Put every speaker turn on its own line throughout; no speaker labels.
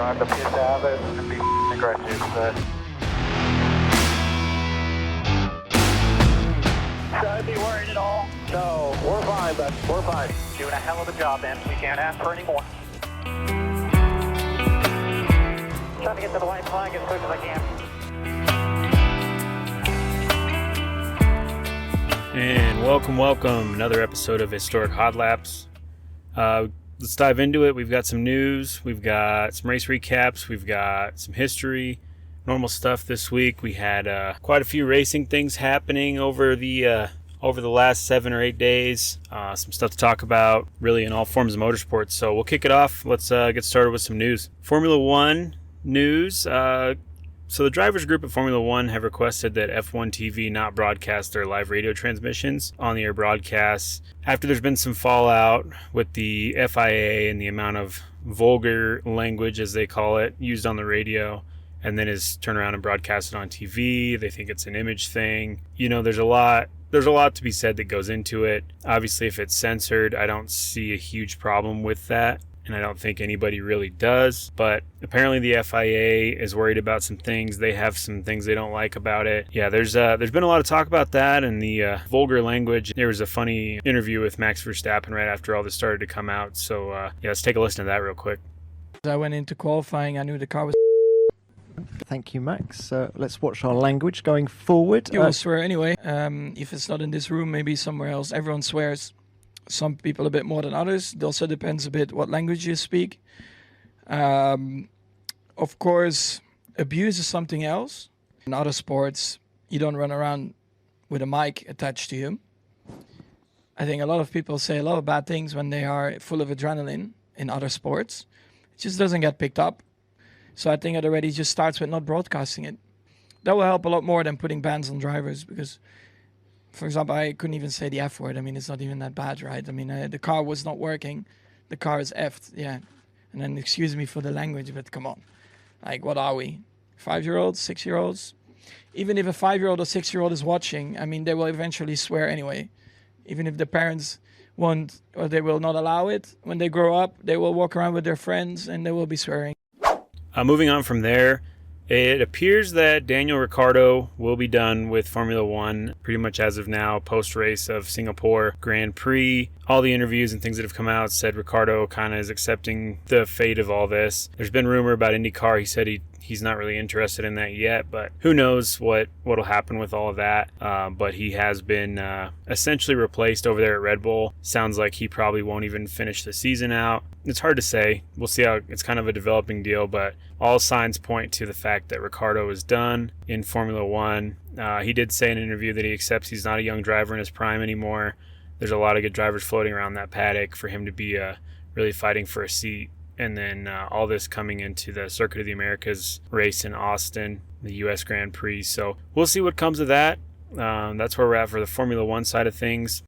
The pit have it and be aggressive. Should I be worried at all? No, we're fine, but we're fine. Doing a hell of a job, man. We can't ask for any more. Trying to get to the white flag as quick as I can.
And welcome. Another episode of Historic Hot Laps. Let's dive into it. We've got some news. We've got some race recaps. We've got some history, normal stuff this week. We had quite a few racing things happening over the last 7 or 8 days. Some stuff to talk about, really, in all forms of motorsports. So we'll kick it off. Let's get started with some news. Formula One news. So the drivers group at Formula One have requested that F1 TV not broadcast their live radio transmissions on the air broadcasts after there's been some fallout with the FIA and the amount of vulgar language, as they call it, used on the radio and then is turned around and broadcasted on TV. They think it's an image thing. You know, there's a lot to be said that goes into it. Obviously, if it's censored, I don't see a huge problem with that. And I don't think anybody really does. But apparently the FIA is worried about some things. They have some things they don't like about it. Yeah, there's been a lot of talk about that and the vulgar language. There was a funny interview with Max Verstappen right after all this started to come out. So yeah, let's take a listen to that real quick.
I went into qualifying. I knew the car was...
Thank you, Max. Let's watch our language going forward.
You will swear anyway. If it's not in this room, maybe somewhere else. Everyone swears. Some people a bit more than others. It also depends a bit what language you speak. Of course, abuse is something else. In other sports, you don't run around with a mic attached to you. I think a lot of people say a lot of bad things when they are full of adrenaline in other sports. It just doesn't get picked up. So I think it already just starts with not broadcasting it. That will help a lot more than putting bans on drivers because... For example, I couldn't even say the F word. I mean, it's not even that bad, right? I mean, the car was not working. The car is effed, yeah. And then excuse me for the language, but come on. Like, what are we? 5-year-olds, 6-year-olds? Even if a 5-year-old or 6-year-old is watching, I mean, they will eventually swear anyway. Even if the parents won't or they will not allow it. When they grow up, they will walk around with their friends and they will be swearing.
Moving on from there. It appears that Daniel Ricciardo will be done with Formula One pretty much as of now, post-race of Singapore Grand Prix. All the interviews and things that have come out said Ricciardo kind of is accepting the fate of all this. There's been rumor about IndyCar. He said he's not really interested in that yet, but who knows what'll happen with all of that. But he has been essentially replaced over there at Red Bull. Sounds like he probably won't even finish the season out. It's hard to say. We'll see how it's kind of a developing deal, but all signs point to the fact that Ricciardo is done in Formula One. He did say in an interview that he accepts he's not a young driver in his prime anymore. There's a lot of good drivers floating around that paddock for him to be really fighting for a seat. And then all this coming into the Circuit of the Americas race in Austin, the U.S. Grand Prix. So we'll see what comes of that. That's where we're at for the Formula One side of things.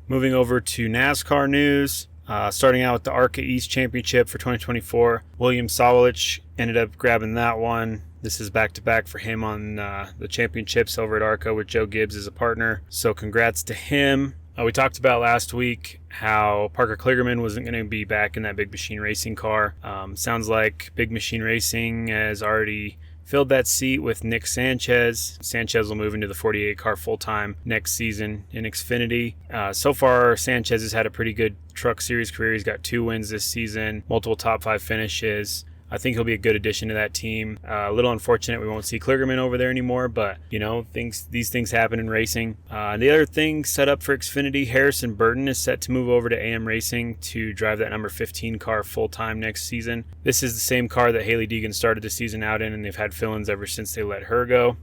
Moving over to NASCAR news. Starting out with the ARCA East Championship for 2024. William Sawalich ended up grabbing that one. This is back-to-back for him on the championships over at ARCA with Joe Gibbs as a partner. So congrats to him. We talked about last week how Parker Kligerman wasn't going to be back in that Big Machine Racing car. Sounds like Big Machine Racing has already filled that seat with Nick Sanchez. Sanchez will move into the 48 car full-time next season in Xfinity. So far, Sanchez has had a pretty good Truck Series career. He's got 2 wins this season, multiple top 5 finishes. I think he'll be a good addition to that team. A little unfortunate we won't see Kligerman over there anymore, but you know, these things happen in racing. The other thing set up for Xfinity, Harrison Burton is set to move over to AM Racing to drive that number 15 car full-time next season. This is the same car that Hailie Deegan started the season out in, and they've had fill-ins ever since they let her go.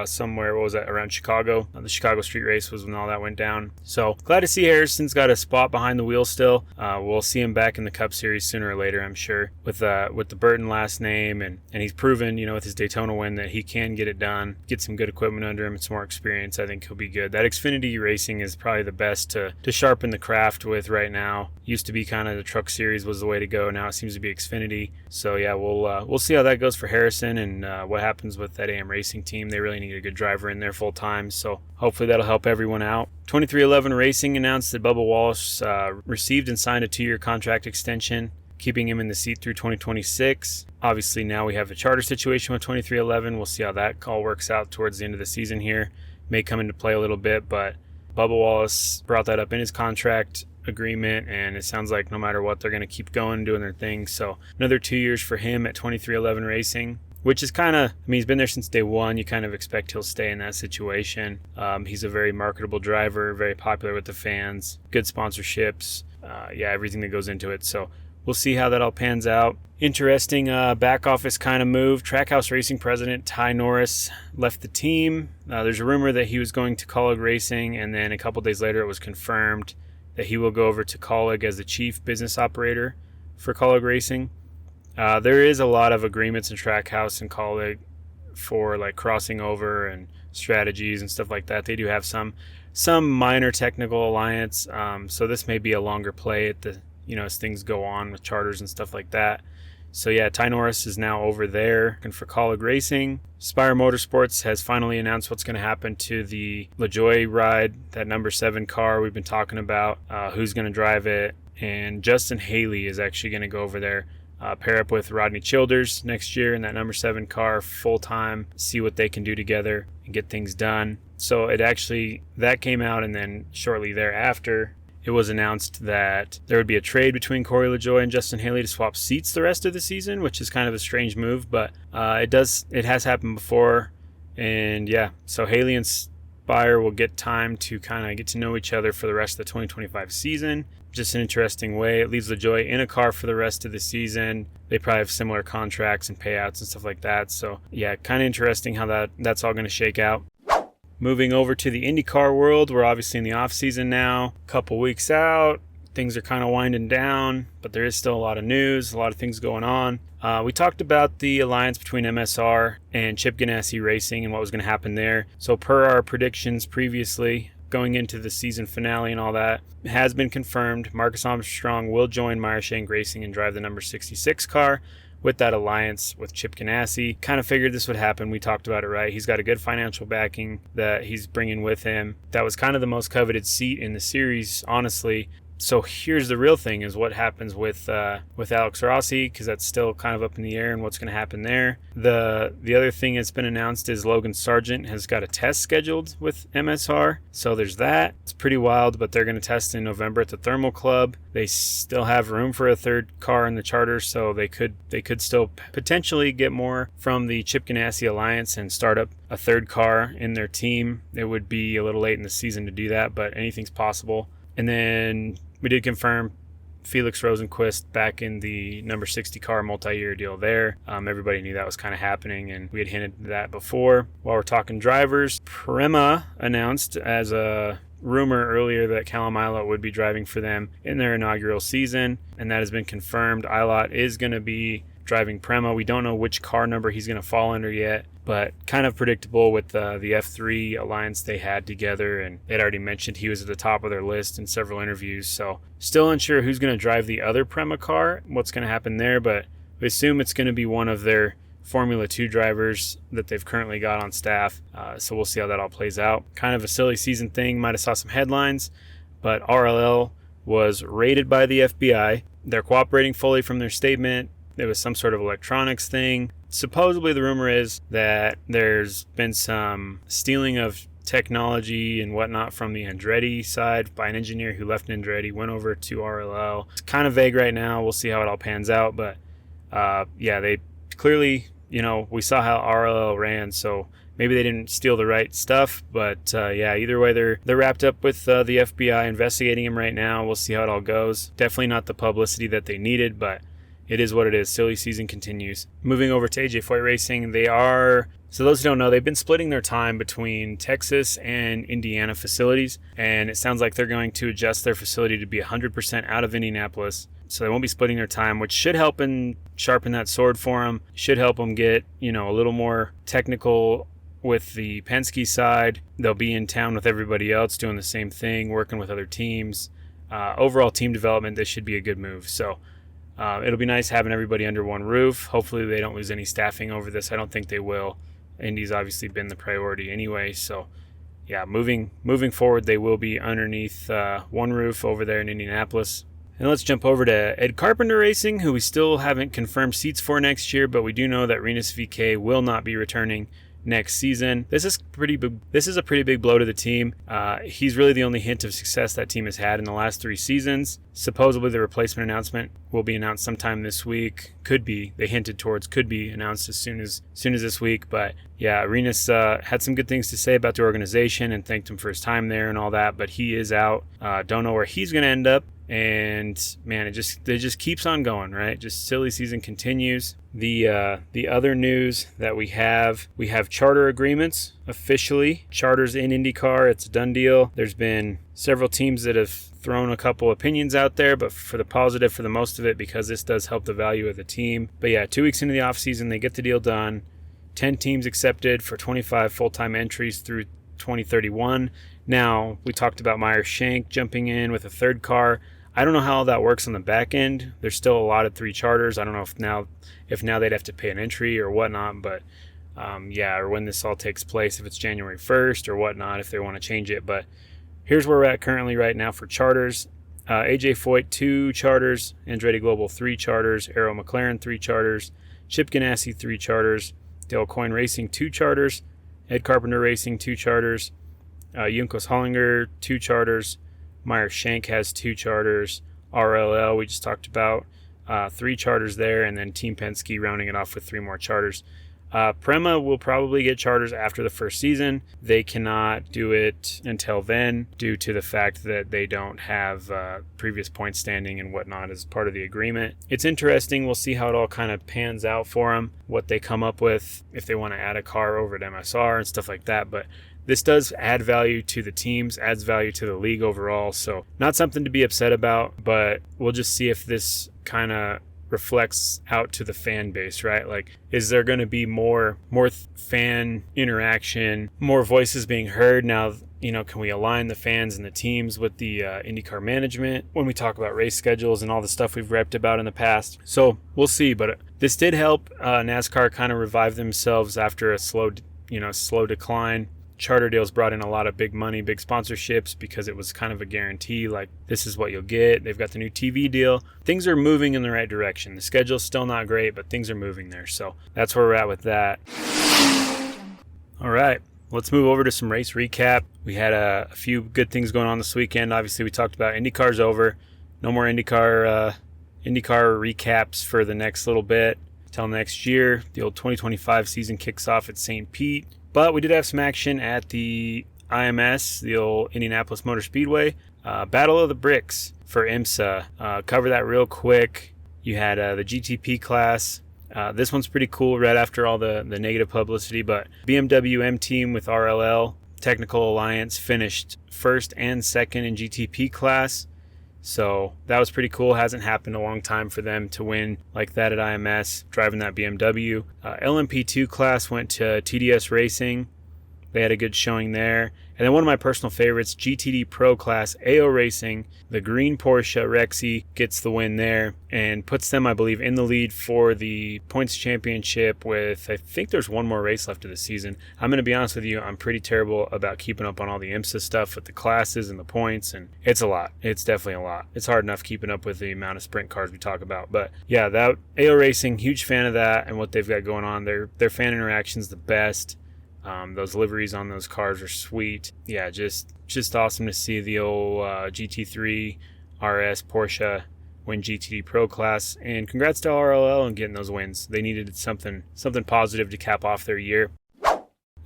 Somewhere, what was that, around Chicago? The Chicago Street Race was when all that went down. So glad to see Harrison's got a spot behind the wheel still. We'll see him back in the Cup Series sooner or later, I'm sure, with the Burton last name, and he's proven, you know, with his Daytona win that he can get it done, get some good equipment under him, and some more experience. I think he'll be good. That Xfinity Racing is probably the best to sharpen the craft with right now. Used to be kind of the Truck Series was the way to go. Now it seems to be Xfinity. So yeah, we'll see how that goes for Harrison and what happens with that AM Racing team. They really need a good driver in there full time, so hopefully that'll help everyone out. 2311 Racing announced that Bubba Wallace received and signed a 2-year contract extension. keeping him in the seat through 2026. Obviously, now we have a charter situation with 2311. We'll see how that all works out towards the end of the season here. May come into play a little bit, but Bubba Wallace brought that up in his contract agreement, and it sounds like no matter what, they're going to keep going, doing their thing. So another 2 years for him at 2311 Racing, which is kind of, he's been there since day one. You kind of expect he'll stay in that situation. He's a very marketable driver, very popular with the fans, good sponsorships, everything that goes into it. So we'll see how that all pans out. Interesting back office kind of move. Trackhouse Racing president Ty Norris left the team. There's a rumor that he was going to Colleague Racing, and then a couple days later it was confirmed that he will go over to Colleague as the chief business operator for Colleague Racing. There is a lot of agreements in Trackhouse and Colleague for like crossing over and strategies and stuff like that. They do have some minor technical alliance. So this may be a longer play at the, as things go on with charters and stuff like that. So yeah, Ty Norris is now over there working for Colleague Racing. Spire Motorsports has finally announced what's going to happen to the LaJoie ride, that number 7 car we've been talking about, who's going to drive it. And Justin Haley is actually going to go over there, pair up with Rodney Childers next year in that number 7 car full-time, see what they can do together and get things done. So that came out, and then shortly thereafter, it was announced that there would be a trade between Corey LaJoie and Justin Haley to swap seats the rest of the season, which is kind of a strange move, but it has happened before. And yeah, so Haley and Spire will get time to kind of get to know each other for the rest of the 2025 season. Just an interesting way. It leaves LaJoie in a car for the rest of the season. They probably have similar contracts and payouts and stuff like that. So yeah, kind of interesting how that's all going to shake out. Moving over to the IndyCar world, we're obviously in the off season now, a couple weeks out. Things are kind of winding down, but there is still a lot of news, a lot of things going on. We talked about the alliance between MSR and Chip Ganassi Racing and what was going to happen there. So per our predictions previously, going into the season finale and all that, it has been confirmed. Marcus Armstrong will join Meyer Shank Racing and drive the number 66 car with that alliance with Chip Ganassi. Kind of figured this would happen. We talked about it, right? He's got a good financial backing that he's bringing with him. That was kind of the most coveted seat in the series, honestly. So here's the real thing, is what happens with Alex Rossi, because that's still kind of up in the air and what's going to happen there. The other thing that's been announced is Logan Sargent has got a test scheduled with MSR. So there's that. It's pretty wild, but they're going to test in November at the Thermal Club. They still have room for a third car in the charter, so they could still potentially get more from the Chip Ganassi Alliance and start up a third car in their team. It would be a little late in the season to do that, but anything's possible. And then we did confirm Felix Rosenquist back in the number 60 car multi-year deal there. Everybody knew that was kind of happening, and we had hinted at that before. While we're talking drivers, Prema announced as a rumor earlier that Callum Ilott would be driving for them in their inaugural season, and that has been confirmed. Ilott is going to be driving Prema. We don't know which car number he's going to fall under yet, but kind of predictable with the F3 alliance they had together, and they'd already mentioned he was at the top of their list in several interviews. So still unsure who's going to drive the other Prema car, what's going to happen there, but we assume it's going to be one of their Formula 2 drivers that they've currently got on staff. So we'll see how that all plays out. Kind of a silly season thing, might have saw some headlines, but RLL was raided by the FBI. They're cooperating fully from their statement. There was some sort of electronics thing. Supposedly the rumor is that there's been some stealing of technology and whatnot from the Andretti side by an engineer who left Andretti, went over to RLL. It's kind of vague right now. We'll see how it all pans out. But they clearly, we saw how RLL ran, so maybe they didn't steal the right stuff. But either way, they're wrapped up with the FBI investigating him right now. We'll see how it all goes. Definitely not the publicity that they needed, but it is what it is. Silly season continues. Moving over to AJ Foyt Racing, so those who don't know, they've been splitting their time between Texas and Indiana facilities, and it sounds like they're going to adjust their facility to be 100% out of Indianapolis. So they won't be splitting their time, which should help and sharpen that sword for them. Should help them get, a little more technical with the Penske side. They'll be in town with everybody else doing the same thing, working with other teams. Overall team development, this should be a good move. So it'll be nice having everybody under one roof. Hopefully they don't lose any staffing over this. I don't think they will. Indy's obviously been the priority anyway. So yeah, moving forward, they will be underneath one roof over there in Indianapolis. And let's jump over to Ed Carpenter Racing, who we still haven't confirmed seats for next year, but we do know that Rinus VK will not be returning next season. This is a pretty big blow to the team. He's really the only hint of success that team has had in the last 3 seasons. Supposedly the replacement announcement will be announced sometime this week. Could be announced as soon as this week. But yeah, Rinus had some good things to say about the organization and thanked him for his time there and all that, but he is out. Don't know where he's going to end up. And man, it just keeps on going, right? Just silly season continues. The other news that we have charter agreements officially. Charters in IndyCar, it's a done deal. There's been several teams that have thrown a couple opinions out there, but for the positive for the most of it, because this does help the value of the team. But yeah, 2 weeks into the offseason, they get the deal done. 10 teams accepted for 25 full-time entries through 2031. Now, we talked about Meyer Shank jumping in with a third car. I don't know how that works on the back end. There's still a lot of 3 charters. I don't know if now they'd have to pay an entry or whatnot, but or when this all takes place, if it's January 1st or whatnot, if they want to change it. But here's where we're at currently right now for charters. AJ Foyt, 2 charters. Andretti Global, 3 charters. Arrow McLaren, 3 charters. Chip Ganassi, 3 charters. Dale Coyne Racing, 2 charters. Ed Carpenter Racing, 2 charters. Junkos Hollinger, 2 charters. Meyer Shank has 2 charters. RLL, we just talked about, 3 charters there, and then Team Penske rounding it off with 3 more charters. Prema will probably get charters after the first season. They cannot do it until then due to the fact that they don't have previous point standing and whatnot as part of the agreement. It's interesting. We'll see how it all kind of pans out for them, what they come up with, if they want to add a car over at MSR and stuff like that. But this does add value to the teams, adds value to the league overall. So not something to be upset about, but we'll just see if this kind of reflects out to the fan base, right? Like, is there going to be more fan interaction, more voices being heard now? Can we align the fans and the teams with the IndyCar management when we talk about race schedules and all the stuff we've repped about in the past? So we'll see, but this did help NASCAR kind of revive themselves after a slow decline. Charter deals brought in a lot of big money, big sponsorships, because it was kind of a guarantee, like, this is what you'll get. They've got the new TV deal. Things are moving in the right direction. The schedule's still not great, but things are moving there. So that's where we're at with that. All right, let's move over to some race recap. We had a few good things going on this weekend. Obviously, we talked about IndyCar's over. No more IndyCar recaps for the next little bit. Till next year, the old 2025 season kicks off at St. Pete. But we did have some action at the IMS, the old Indianapolis Motor Speedway. Battle of the Bricks for IMSA. Cover that real quick. You had the GTP class. This one's pretty cool right after all the negative publicity. But BMW M Team with RLL Technical Alliance finished first and second in GTP class. So that was pretty cool. Hasn't happened in a long time for them to win like that at IMS, driving that BMW. LMP2 class went to TDS Racing. They had a good showing there. And then one of my personal favorites, GTD Pro class, AO Racing, the green Porsche Rexy gets the win there and puts them, I believe, in the lead for the points championship with, I think there's one more race left of the season. I'm going to be honest with you, I'm pretty terrible about keeping up on all the IMSA stuff with the classes and the points, and it's a lot. It's definitely a lot. It's hard enough keeping up with the amount of sprint cars we talk about. But yeah, that AO Racing, huge fan of that and what they've got going on. Their fan interaction's the best. Those liveries on those cars are sweet. Yeah, just awesome to see the old GT3 RS Porsche win GTD Pro class. And congrats to RLL on getting those wins. They needed something positive to cap off their year.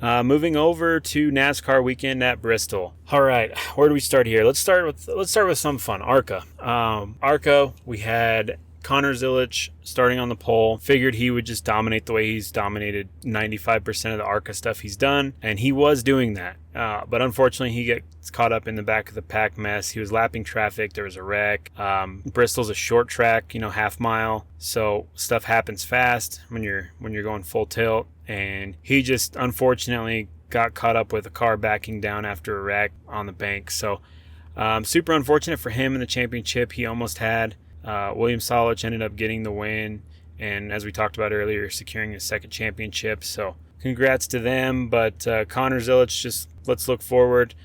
Moving over to NASCAR weekend at Bristol. All right, where do we start here? Let's start with some fun. ARCA, we had Connor Zilic starting on the pole. Figured he would just dominate the way he's dominated 95% of the ARCA stuff he's done, and he was doing that. But unfortunately, he gets caught up in the back of the pack mess. He was lapping traffic. There was a wreck. Bristol's a short track, half mile, so stuff happens fast when you're going full tilt. And he just unfortunately got caught up with a car backing down after a wreck on the bank. So super unfortunate for him in the championship. He almost had. William Solich ended up getting the win, and as we talked about earlier, securing his second championship. So congrats to them. But Connor Zilic, just let's look forward.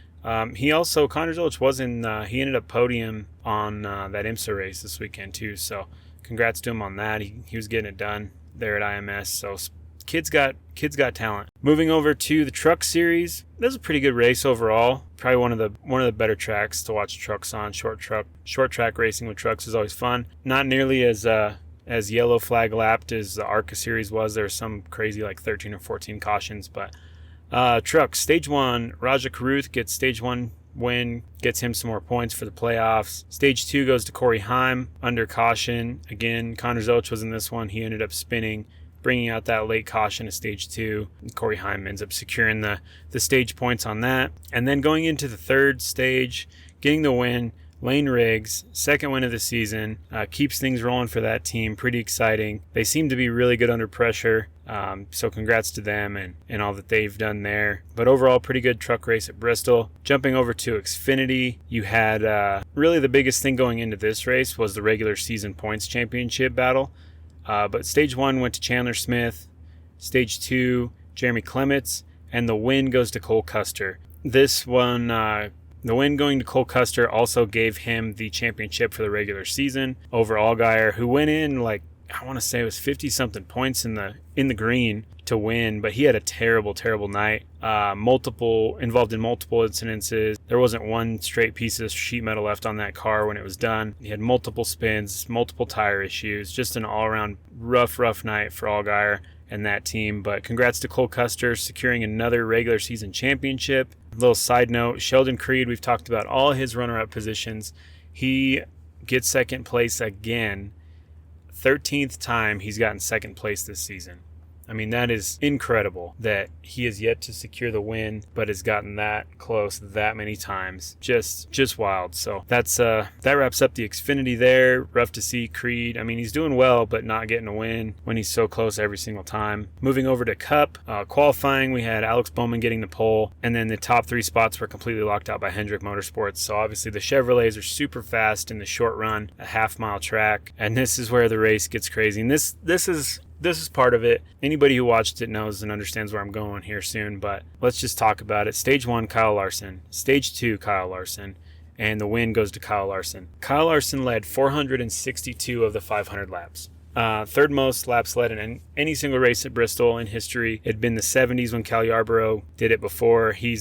He also, Connor Zilic was in, he ended up podium on that IMSA race this weekend too. So congrats to him on that. He was getting it done there at IMS. So kids got talent. Moving over to the truck series, that was a pretty good race overall. Probably one of the better tracks to watch trucks on. Short track racing with trucks is always fun. Not nearly as yellow flag lapped as the ARCA series was. There were some crazy like 13 or 14 cautions, but trucks, stage 1, Raja Karuth gets stage 1 win, gets him some more points for the playoffs. Stage 2 goes to Corey Heim under caution. Again, Connor Zilic was in this one. He ended up spinning, bringing out that late caution to stage 2. Corey Heim ends up securing the stage points on that. And then going into the third stage, getting the win, Lane Riggs, second win of the season, keeps things rolling for that team. Pretty exciting. They seem to be really good under pressure. So congrats to them and all that they've done there. But overall, pretty good truck race at Bristol. Jumping over to Xfinity, you had really the biggest thing going into this race was the regular season points championship battle. But stage 1 went to Chandler Smith. Stage 2, Jeremy Clements. And the win goes to Cole Custer. This one, the win going to Cole Custer also gave him the championship for the regular season over Allgaier, who went in like, I want to say it was 50-something points in the green to win, but he had a terrible night. Involved in multiple incidences. There wasn't one straight piece of sheet metal left on that car when it was done. He had multiple spins, multiple tire issues, just an all-around rough night for Allgaier and that team. But congrats to Cole Custer securing another regular season championship. Little side note, Sheldon Creed, we've talked about all his runner-up positions. He gets second place again. 13th time he's gotten second place this season. I mean, that is incredible that he has yet to secure the win, but has gotten that close that many times. Just wild. So that wraps up the Xfinity there. Rough to see Creed. I mean, he's doing well, but not getting a win when he's so close every single time. Moving over to Cup, qualifying, we had Alex Bowman getting the pole, and then the top 3 spots were completely locked out by Hendrick Motorsports. So obviously the Chevrolets are super fast in the short run, a half-mile track, and this is where the race gets crazy. And this is part of it. Anybody who watched it knows and understands where I'm going here soon, but let's just talk about it. Stage 1, Kyle Larson. Stage 2, Kyle Larson. And the win goes to Kyle Larson. Kyle Larson led 462 of the 500 laps. Third most laps led in any single race at Bristol in history. It had been the 70s when Cal Yarborough did it before. He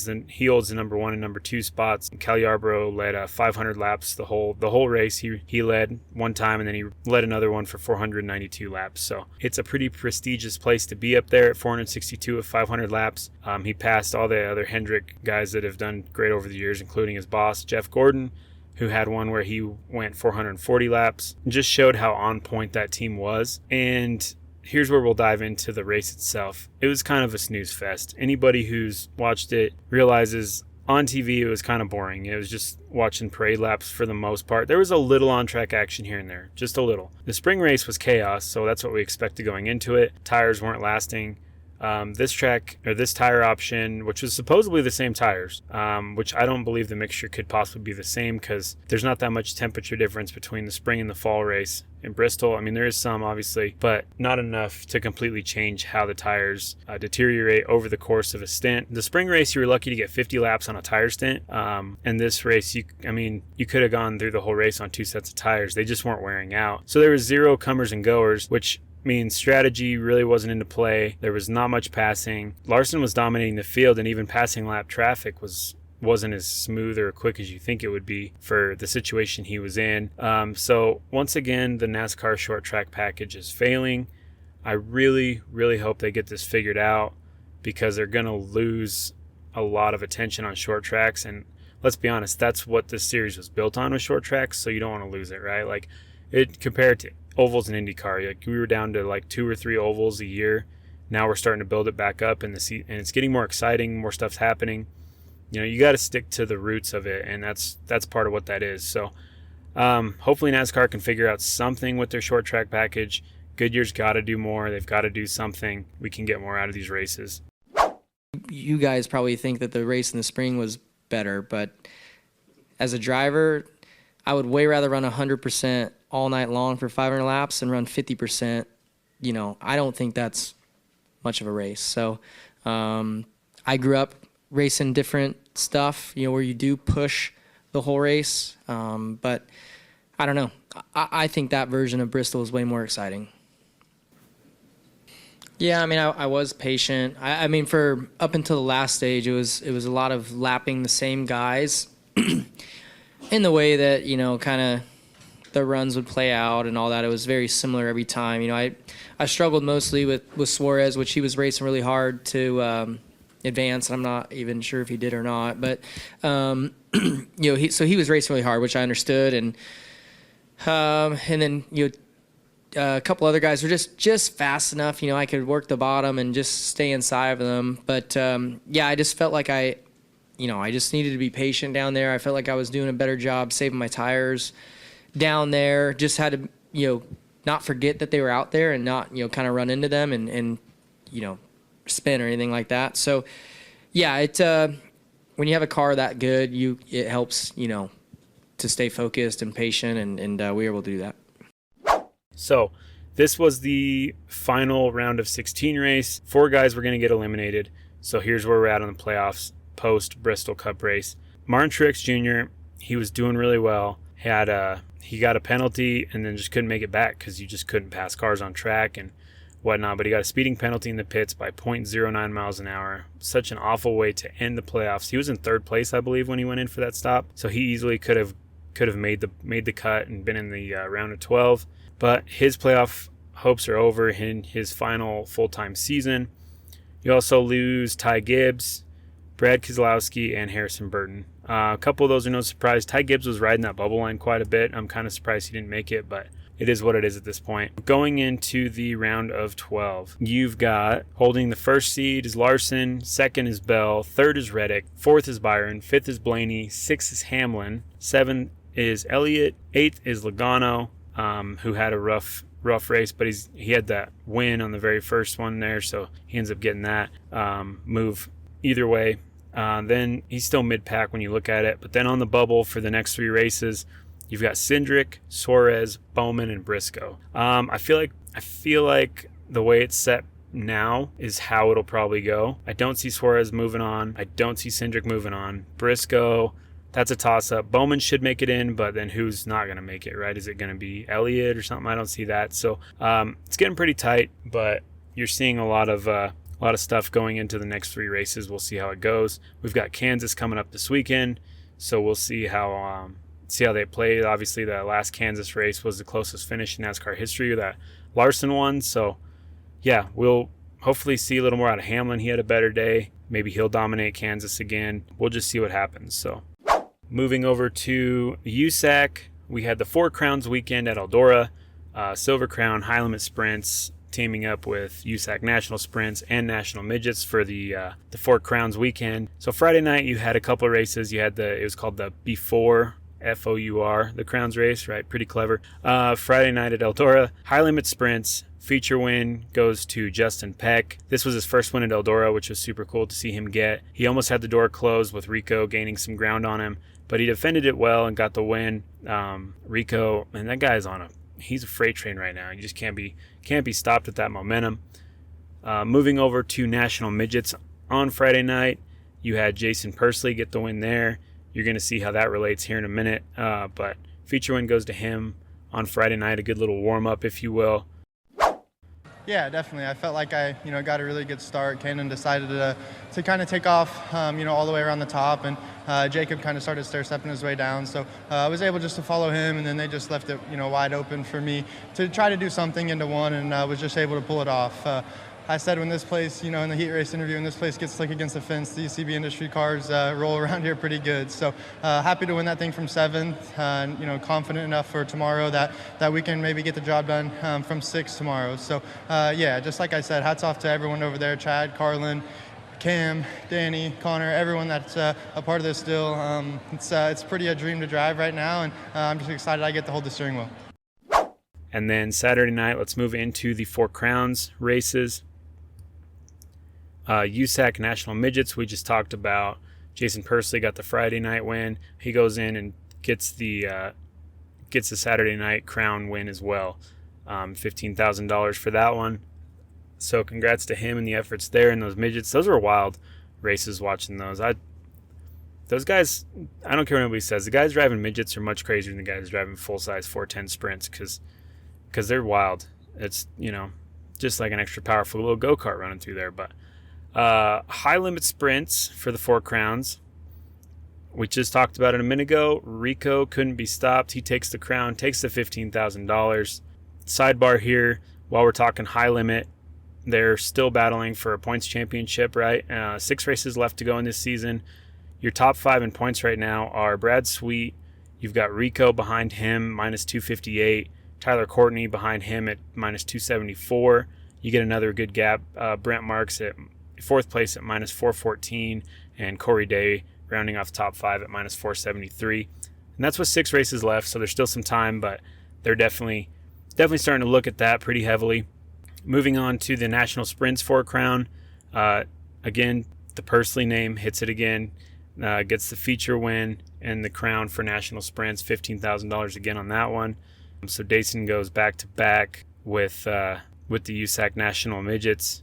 holds the number 1 and number 2 spots. Cal Yarborough led 500 laps the whole race. He led one time, and then he led another one for 492 laps. So it's a pretty prestigious place to be up there at 462 of 500 laps. He passed all the other Hendrick guys that have done great over the years, including his boss, Jeff Gordon, who had one where he went 440 laps. Just showed how on point that team was. And here's where we'll dive into the race itself. It was kind of a snooze fest. Anybody who's watched it realizes on TV it was kind of boring. It was just watching parade laps for the most part. There was a little on-track action here and there, just a little. The spring race was chaos, so that's what we expected going into it. Tires weren't lasting. This tire option, which was supposedly the same tires, which I don't believe the mixture could possibly be the same because there's not that much temperature difference between the spring and the fall race in Bristol. I mean, there is some obviously, but not enough to completely change how the tires deteriorate over the course of a stint. The spring race, you were lucky to get 50 laps on a tire stint. And this race, you could have gone through the whole race on 2 sets of tires. They just weren't wearing out. So there was 0 comers and goers, which means strategy really wasn't into play. There was not much passing. Larson was dominating the field, and even passing lap traffic wasn't as smooth or quick as you think it would be for the situation he was in. So once again, the NASCAR short track package is failing. I really, really hope they get this figured out because they're going to lose a lot of attention on short tracks. And let's be honest, that's what this series was built on, with short tracks. So you don't want to lose it, right? Like it compared to ovals and IndyCar, like we were down to like 2 or 3 ovals a year. Now we're starting to build it back up, and it's getting more exciting. More stuff's happening. You know, you got to stick to the roots of it, and that's part of what that is. So hopefully NASCAR can figure out something with their short track package. Goodyear's got to do more. They've got to do something. We can get more out of these races.
You guys probably think that the race in the spring was better, but as a driver, I would way rather run 100% all night long for 500 laps and run 50%. You know, I don't think that's much of a race. So I grew up racing different stuff, where you do push the whole race. But I don't know. I think that version of Bristol is way more exciting. Yeah, I mean, I was patient. I mean, for up until the last stage, it was a lot of lapping the same guys in the way that, kind of the runs would play out and all that. It was very similar every time. I struggled mostly with Suarez, which he was racing really hard to advance, and I'm not even sure if he did or not. But, so he was racing really hard, which I understood. And then, a couple other guys were just fast enough. I could work the bottom and just stay inside of them. But, I just felt like I just needed to be patient down there. I felt like I was doing a better job saving my tires down there. Just had to, not forget that they were out there and not, kind of run into them and spin or anything like that. So, yeah, when you have a car that good, it helps, to stay focused and patient, and we were able to do that.
So this was the final round of 16 race. 4 guys were going to get eliminated. So here's where we're at on the playoffs post Bristol Cup race. Martin Truex Jr., he was doing really well. He got a penalty and then just couldn't make it back because you just couldn't pass cars on track and whatnot. But he got a speeding penalty in the pits by 0.09 miles an hour. Such an awful way to end the playoffs. He was in 3rd place, I believe, when he went in for that stop. So he easily could have made the cut and been in the round of 12. But his playoff hopes are over in his final full-time season. You also lose Ty Gibbs, Brad Keselowski, and Harrison Burton. A couple of those are no surprise. Ty Gibbs was riding that bubble line quite a bit. I'm kind of surprised he didn't make it, but it is what it is at this point. Going into the round of 12, you've got holding the 1st seed is Larson, 2nd is Bell, 3rd is Reddick, 4th is Byron, 5th is Blaney, 6th is Hamlin, 7th is Elliott, 8th is Logano, who had a rough race, but he had that win on the very first one there, so he ends up getting that move either way. Then he's still mid-pack when you look at it, but then on the bubble for the next 3 races, you've got Cindric, Suarez, Bowman, and Briscoe. I feel like the way it's set now is how it'll probably go. I don't see Suarez moving on. I don't see Cindric moving on. Briscoe, that's a toss-up. Bowman should make it in, but then who's not going to make it, right? Is it going to be Elliott or something? I don't see that. So it's getting pretty tight, but you're seeing a lot of stuff going into the next 3 races. We'll see how it goes. We've got Kansas coming up this weekend, so we'll see how they play. Obviously, the last Kansas race was the closest finish in NASCAR history that Larson won. So, yeah, we'll hopefully see a little more out of Hamlin. He had a better day. Maybe he'll dominate Kansas again. We'll just see what happens. So, moving over to USAC, we had the 4 Crowns weekend at Eldora, Silver Crown, High Limit Sprints, teaming up with USAC National Sprints and National Midgets for the 4 Crowns weekend. So Friday night you had a couple of races. You had it was called the Before FOUR, the Crowns race, right? Pretty clever. Friday night at Eldora, High Limit Sprints. Feature win goes to Justin Peck. This was his first win at Eldora, which was super cool to see him get. He almost had the door closed with Rico gaining some ground on him, but he defended it well and got the win. Rico, man, that guy's he's a freight train right now. You just can't be stopped with that momentum. Moving over to National Midgets on Friday night, you had Jason Pursley get the win there. You're going to see how that relates here in a minute. But feature win goes to him on Friday night, a good little warm-up, if you will.
Yeah, definitely. I felt like I, got a really good start. Kanan decided to kind of take off, all the way around the top, and Jacob kind of started stair-stepping his way down. So I was able just to follow him, and then they just left it, wide open for me to try to do something into one, and I was just able to pull it off. I said when this place, in the heat race interview, when this place gets slick against the fence, the UCB industry cars roll around here pretty good. So happy to win that thing from 7th, confident enough for tomorrow that we can maybe get the job done from 6 tomorrow. So just like I said, hats off to everyone over there, Chad, Carlin, Cam, Danny, Connor, everyone that's a part of this still. It's pretty a dream to drive right now, and I'm just excited I get to hold the steering wheel.
And then Saturday night, let's move into the 4 Crowns races. USAC National Midgets, we just talked about. Jason Pursley got the Friday night win. He goes in and gets the Saturday night crown win as well. $15,000 for that one. So congrats to him and the efforts there in those midgets. Those were wild races watching those. Those guys, I don't care what anybody says, the guys driving midgets are much crazier than the guys driving full-size 410 sprints because they're wild. It's, just like an extra powerful little go-kart running through there. But high-limit sprints for the Four Crowns. We just talked about it a minute ago. Rico couldn't be stopped. He takes the crown, takes the $15,000. Sidebar here, while we're talking high limit, they're still battling for a points championship, right? 6 races left to go in this season. Your top 5 in points right now are Brad Sweet. You've got Rico behind him, minus 258. Tyler Courtney behind him at minus 274. You get another good gap. Brent Marks at 4th place at minus 414. And Corey Day rounding off top 5 at minus 473. And that's with 6 races left, so there's still some time, but they're definitely starting to look at that pretty heavily. Moving on to the National Sprints Four Crown. Again, the Pursley name hits it again. Gets the feature win and the crown for National Sprints, $15,000 again on that one. So Dayson goes back-to-back with the USAC National Midgets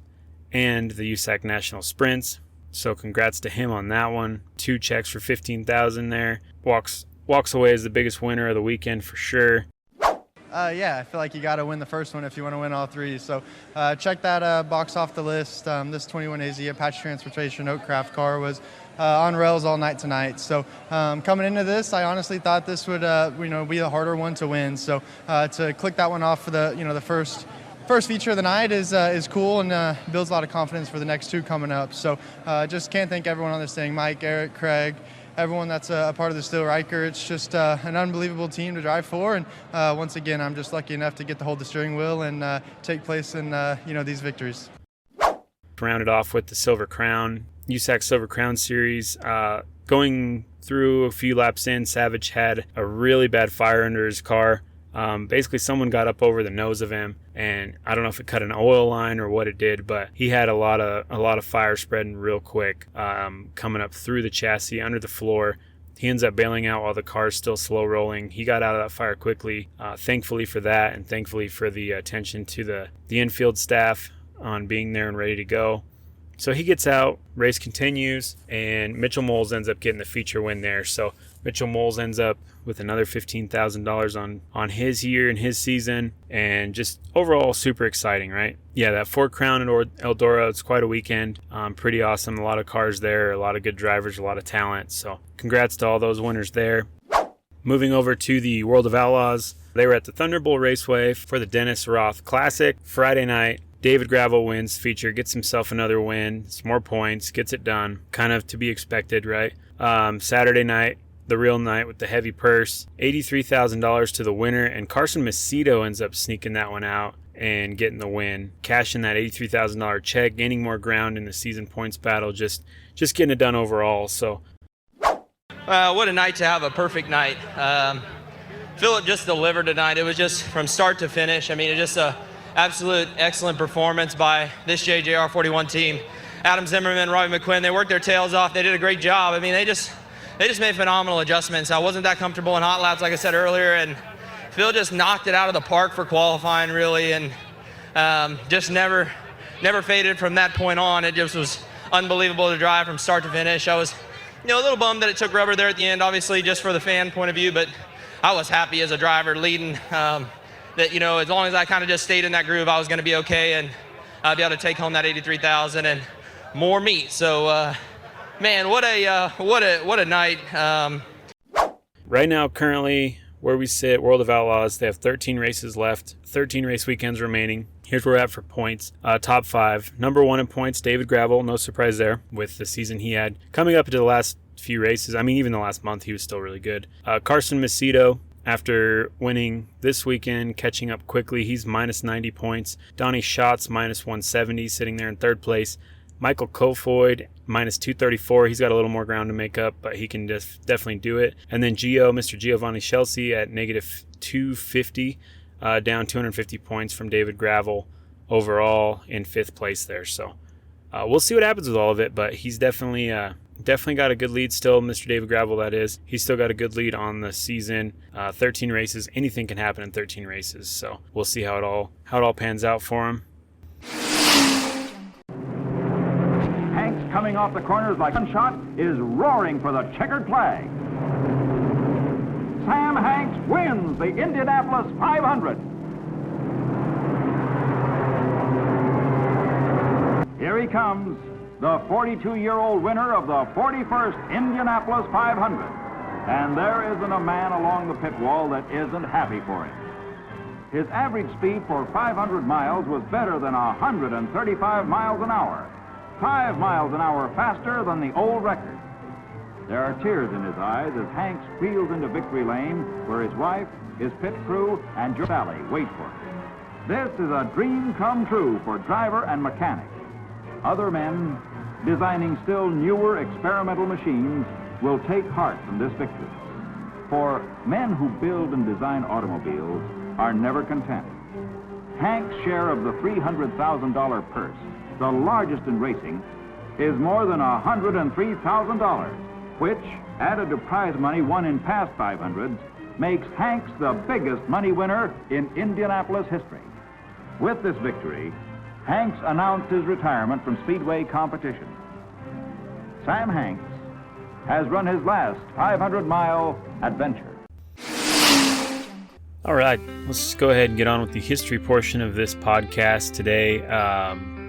and the USAC National Sprints. So congrats to him on that one. 2 checks for $15,000 there. Walks away as the biggest winner of the weekend for sure.
Yeah, I feel like you got to win the first one if you want to win all 3. So check that box off the list. This 21AZ Apache Transportation Oakcraft car was on rails all night tonight. So coming into this, I honestly thought this would be the harder one to win. So to click that one off for the first feature of the night is cool and builds a lot of confidence for the next 2 coming up. So just can't thank everyone on this thing, Mike, Eric, Craig, everyone that's a part of the Steel Riker. It's just an unbelievable team to drive for. And once again, I'm just lucky enough to get to hold the steering wheel and take place in these victories.
Rounded off with the Silver Crown, USAC Silver Crown Series. Going through a few laps in, Savage had a really bad fire under his car. Basically, someone got up over the nose of him, and I don't know if it cut an oil line or what it did, but he had a lot of fire spreading real quick, coming up through the chassis, under the floor. He ends up bailing out while the car's still slow rolling. He got out of that fire quickly, thankfully for that, and thankfully for the attention to the infield staff on being there and ready to go. So he gets out, race continues, and Mitchell Moles ends up getting the feature win there. So Mitchell Moles ends up with another $15,000 on his year and his season, and just overall super exciting, right? Yeah, that Four Crown at Eldora, it's quite a weekend. Pretty awesome. A lot of cars there, a lot of good drivers, a lot of talent. So congrats to all those winners there. Moving over to the World of Outlaws, they were at the Thunderbolt Raceway for the Dennis Roth Classic Friday night. David Gravel wins feature, gets himself another win, some more points, gets it done. Kind of to be expected, right? Saturday night, the real night with the heavy purse, $83,000 to the winner, and Carson Macedo ends up sneaking that one out and getting the win, cashing that $83,000 check, gaining more ground in the season points battle, just getting it done overall. So,
what a night to have, a perfect night. Philip just delivered tonight. It was just from start to finish. I mean, it's just a absolute excellent performance by this JJR 41 team. Adam Zimmerman, Robbie McQuinn, they worked their tails off. They did a great job. I mean, they just made phenomenal adjustments. I wasn't that comfortable in hot laps, like I said earlier, and Phil just knocked it out of the park for qualifying, really, and just never faded from that point on. It just was unbelievable to drive from start to finish. I was, a little bummed that it took rubber there at the end, obviously, just for the fan point of view, but I was happy as a driver leading. That, as long as I kind of just stayed in that groove, I was going to be okay and I'd be able to take home that $83,000 and more meat. So, man, what a night.
Right now, currently, where we sit, World of Outlaws, they have 13 races left, 13 race weekends remaining. Here's where we're at for points. Top 5. Number 1 in points, David Gravel. No surprise there with the season he had. Coming up into the last few races, I mean, even the last month, he was still really good. Carson Macedo, after winning this weekend, catching up quickly, he's minus 90 points. Donnie Schatz, minus 170, sitting there in 3rd place. Michael Kofoid, minus 234. He's got a little more ground to make up, but he can just definitely do it. And then Mr. Giovanni Chelsea at negative 250, down 250 points from David Gravel overall in 5th place there. So we'll see what happens with all of it, but he's definitely got a good lead still, Mr. David Gravel, that is. He's still got a good lead on the season. 13 races. Anything can happen in 13 races. So we'll see how it all pans out for him.
Hank's coming
coming off the corners like gunshot, is roaring for the checkered flag. Sam Hanks wins the Indianapolis 500. Here he comes, the 42-year-old winner of the 41st Indianapolis 500. And there isn't a man along the pit wall that isn't happy for him. His average speed for 500 miles was better than 135 miles an hour, 5 miles an hour faster than the old record. There are tears in his eyes as Hanks wheels into victory lane, where his wife, his pit crew, and Sally wait for him. This is a dream come true for driver and mechanic. Other men, designing still newer experimental machines, will take heart from this victory. For men who build and design automobiles are never content. Hank's share of the $300,000 purse, the largest in racing, is more than $103,000, which, added to prize money won in past 500s, makes Hanks the biggest money winner in Indianapolis history. With this victory, Hanks announced his retirement from Speedway competition. Sam Hanks has run his last 500-mile adventure.
All right, let's just go ahead and get on with the history portion of this podcast today.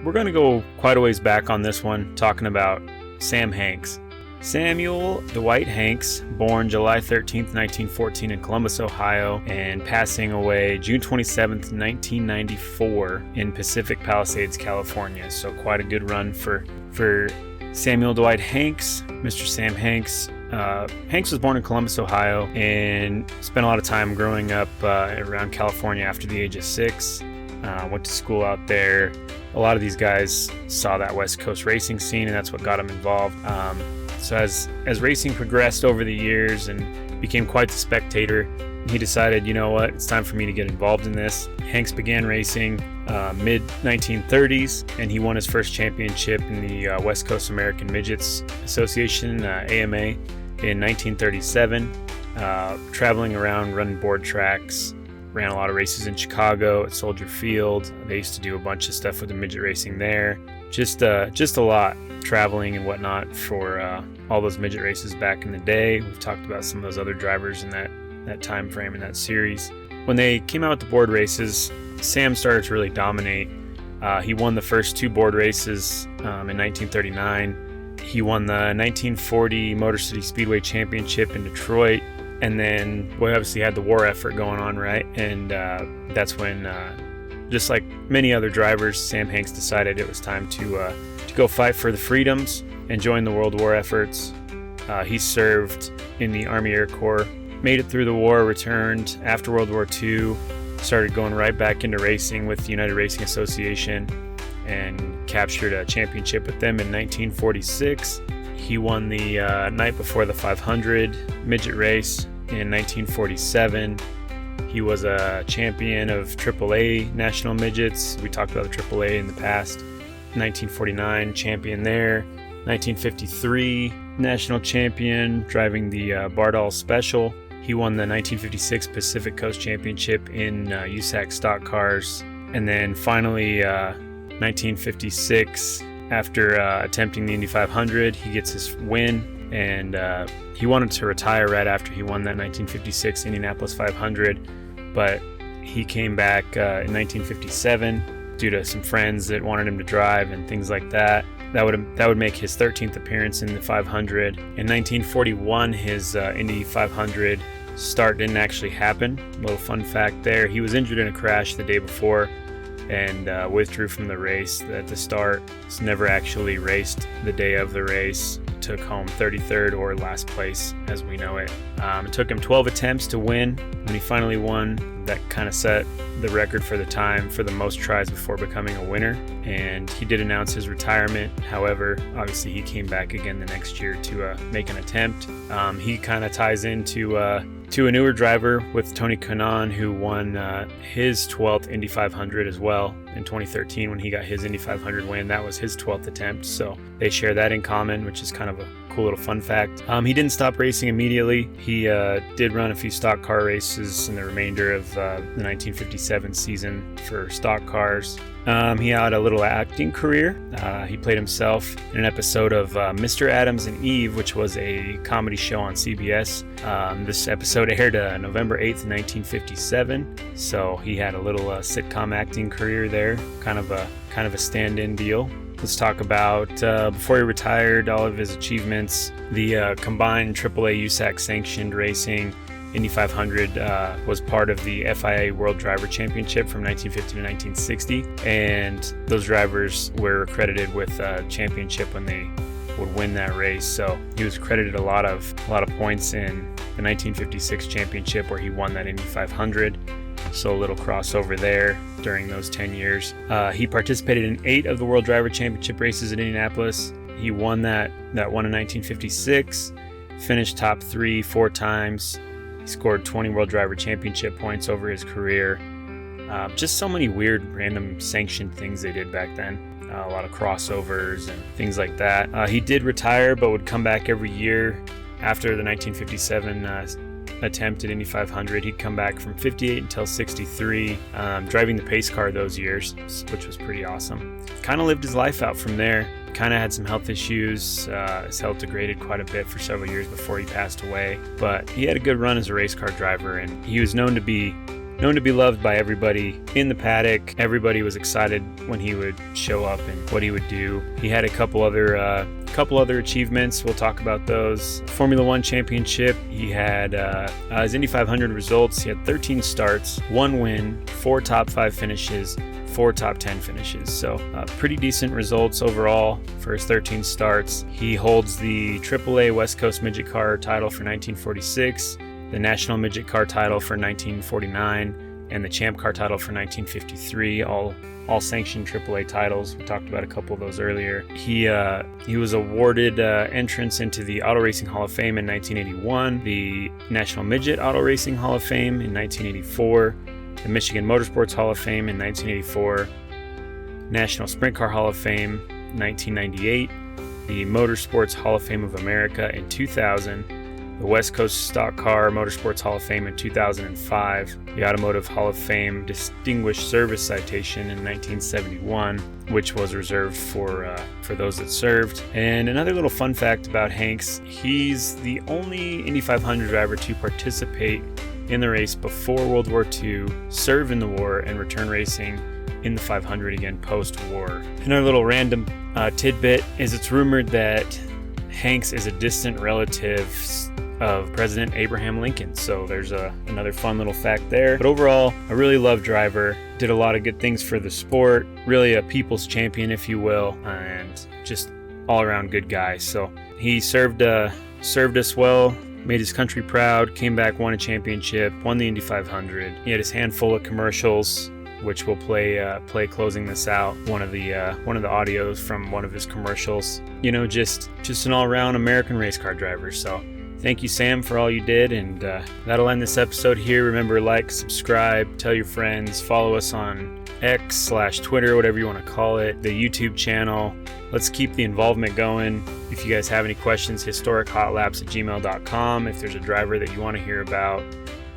We're going to go quite a ways back on this one, talking about Sam Hanks. Samuel Dwight Hanks, born July 13th, 1914 in Columbus, Ohio, and passing away June 27th, 1994 in Pacific Palisades, California. So quite a good run for Samuel Dwight Hanks. Mr. Sam Hanks. Hanks was born in Columbus, Ohio, and spent a lot of time growing up around California after the age of 6. Went to school out there. A lot of these guys saw that West Coast racing scene, and that's what got him involved. So as racing progressed over the years and became quite the spectator, he decided, you know what, it's time for me to get involved in this. Hanks began racing mid-1930s, and he won his first championship in the West Coast American Midgets Association, AMA, in 1937, traveling around, running board tracks, ran a lot of races in Chicago at Soldier Field. They used to do a bunch of stuff with the midget racing there. Just a lot, traveling and whatnot for all those midget races back in the day. We've talked about some of those other drivers in that time frame in that series. When they came out with the board races, Sam started to really dominate. He won the first 2 board races in 1939. He won the 1940 Motor City Speedway Championship in Detroit, and then we obviously had the war effort going on, right? And that's when, just like many other drivers, Sam Hanks decided it was time to go fight for the freedoms and join the World War efforts. He served in the Army Air Corps, made it through the war, returned after World War II, started going right back into racing with the United Racing Association, and captured a championship with them in 1946. He won the night before the 500 midget race in 1947. He was a champion of AAA National Midgets. We talked about the AAA in the past. 1949, champion there. 1953, national champion, driving the Bardall Special. He won the 1956 Pacific Coast Championship in USAC stock cars. And then finally, 1956, after attempting the Indy 500, he gets his win, and he wanted to retire right after he won that 1956 Indianapolis 500, but he came back in 1957 due to some friends that wanted him to drive and things like that. That would make his 13th appearance in the 500. In 1941, his Indy 500 start didn't actually happen. A little fun fact there: he was injured in a crash the day before and withdrew from the race at the start. He's never actually raced the day of the race. Took home 33rd, or last place as we know it. It took him 12 attempts to win. When he finally won, that kind of set the record for the time for the most tries before becoming a winner. And he did announce his retirement. However, obviously he came back again the next year to make an attempt. He kind of ties into a newer driver with Tony Kanaan, who won his 12th Indy 500 as well in 2013 when he got his Indy 500 win. That was his 12th attempt, so they share that in common, which is kind of a cool little fun fact. He didn't stop racing immediately. He did run a few stock car races in the remainder of the 1957 season for stock cars. He had a little acting career. He played himself in an episode of Mr. Adams and Eve, which was a comedy show on CBS. This episode aired November 8th, 1957. So he had a little sitcom acting career there, kind of a stand-in deal. Let's talk about, before he retired, all of his achievements. The combined AAA USAC sanctioned racing Indy 500 was part of the FIA World Driver Championship from 1950 to 1960, and those drivers were accredited with a championship when they would win that race. So he was accredited a lot of points in the 1956 championship where he won that Indy 500. So a little crossover there during those 10 years. He participated in 8 of the World Driver Championship races at Indianapolis. He won that one in 1956, finished top 3 4 times. He scored 20 World Driver Championship points over his career. Just so many weird, random sanctioned things they did back then. A lot of crossovers and things like that. He did retire, but would come back every year after the 1957 attempt at Indy 500. He'd come back from 58 until 63, driving the pace car those years, which was pretty awesome. Kind of lived his life out from there. Kind of had some health issues. His health degraded quite a bit for several years before he passed away. But he had a good run as a race car driver, and he was known to be loved by everybody in the paddock. Everybody was excited when he would show up and what he would do. He had a couple other achievements. We'll talk about those. Formula One championship. He had his Indy 500 results. He had 13 starts, 1 win, 4 top 5 finishes, 4 top 10 finishes. So pretty decent results overall for his 13 starts. He holds the AAA West Coast Midget Car title for 1946, the National Midget Car title for 1949, and the Champ Car title for 1953, all sanctioned AAA titles. We talked about a couple of those earlier. He was awarded entrance into the Auto Racing Hall of Fame in 1981, the National Midget Auto Racing Hall of Fame in 1984, the Michigan Motorsports Hall of Fame in 1984, National Sprint Car Hall of Fame 1998, the Motorsports Hall of Fame of America in 2000, the West Coast Stock Car Motorsports Hall of Fame in 2005, the Automotive Hall of Fame Distinguished Service Citation in 1971, which was reserved for those that served. And another little fun fact about Hanks, he's the only Indy 500 driver to participate in the race before World War II, serve in the war, and return racing in the 500 again post-war. Another little random tidbit is it's rumored that Hanks is a distant relative of President Abraham Lincoln. So there's another fun little fact there. But overall, a really loved driver, did a lot of good things for the sport, really a people's champion, if you will, and just all-around good guy. So he served us well, made his country proud, came back, won a championship, won the Indy 500. He had his handful of commercials, which we'll play closing this out. One of the audios from one of his commercials. You know, just an all-around American race car driver. So thank you, Sam, for all you did, and that'll end this episode here. Remember, like, subscribe, tell your friends, follow us on X/Twitter, whatever you want to call it, the YouTube channel. Let's keep the involvement going. If you guys have any questions, historichoutlaps@gmail.com. If there's a driver that you want to hear about,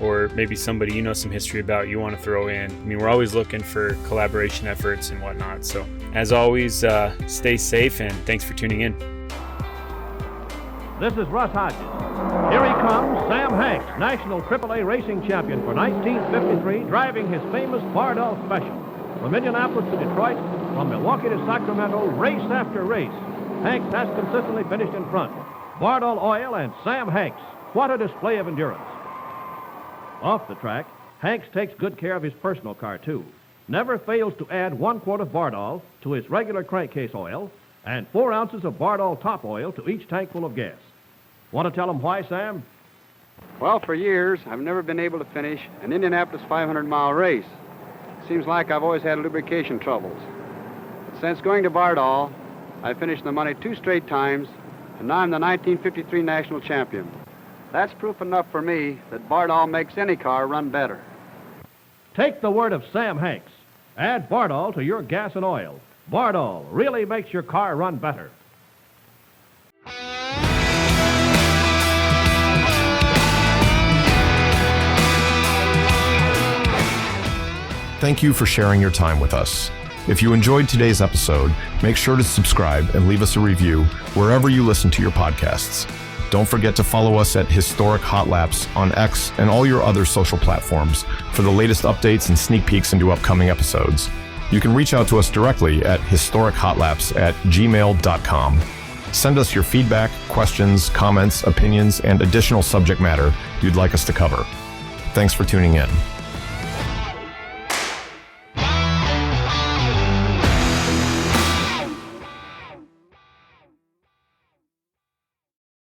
or maybe somebody you know some history about you want to throw in. I mean, we're always looking for collaboration efforts and whatnot. So as always, stay safe, and thanks for tuning in.
This is Russ Hodges. Here he comes, Sam Hanks, National AAA Racing Champion for 1953, driving his famous Bardol Special. From Indianapolis to Detroit, from Milwaukee to Sacramento, race after race, Hanks has consistently finished in front. Bardol Oil and Sam Hanks. What a display of endurance. Off the track, Hanks takes good care of his personal car, too. Never fails to add 1 quart of Bardol to his regular crankcase oil and 4 ounces of Bardol top oil to each tank full of gas. Want to tell him why, Sam?
Well, for years, I've never been able to finish an Indianapolis 500-mile race. Seems like I've always had lubrication troubles. But since going to Bardol, I finished the money 2 straight times, and now I'm the 1953 national champion. That's proof enough for me that Bardol makes any car run better.
Take the word of Sam Hanks. Add Bardol to your gas and oil. Bardol really makes your car run better.
Thank you for sharing your time with us. If you enjoyed today's episode, make sure to subscribe and leave us a review wherever you listen to your podcasts. Don't forget to follow us at Historic Hot Laps on X and all your other social platforms for the latest updates and sneak peeks into upcoming episodes. You can reach out to us directly at historichotlaps@gmail.com. Send us your feedback, questions, comments, opinions, and additional subject matter you'd like us to cover. Thanks for tuning in.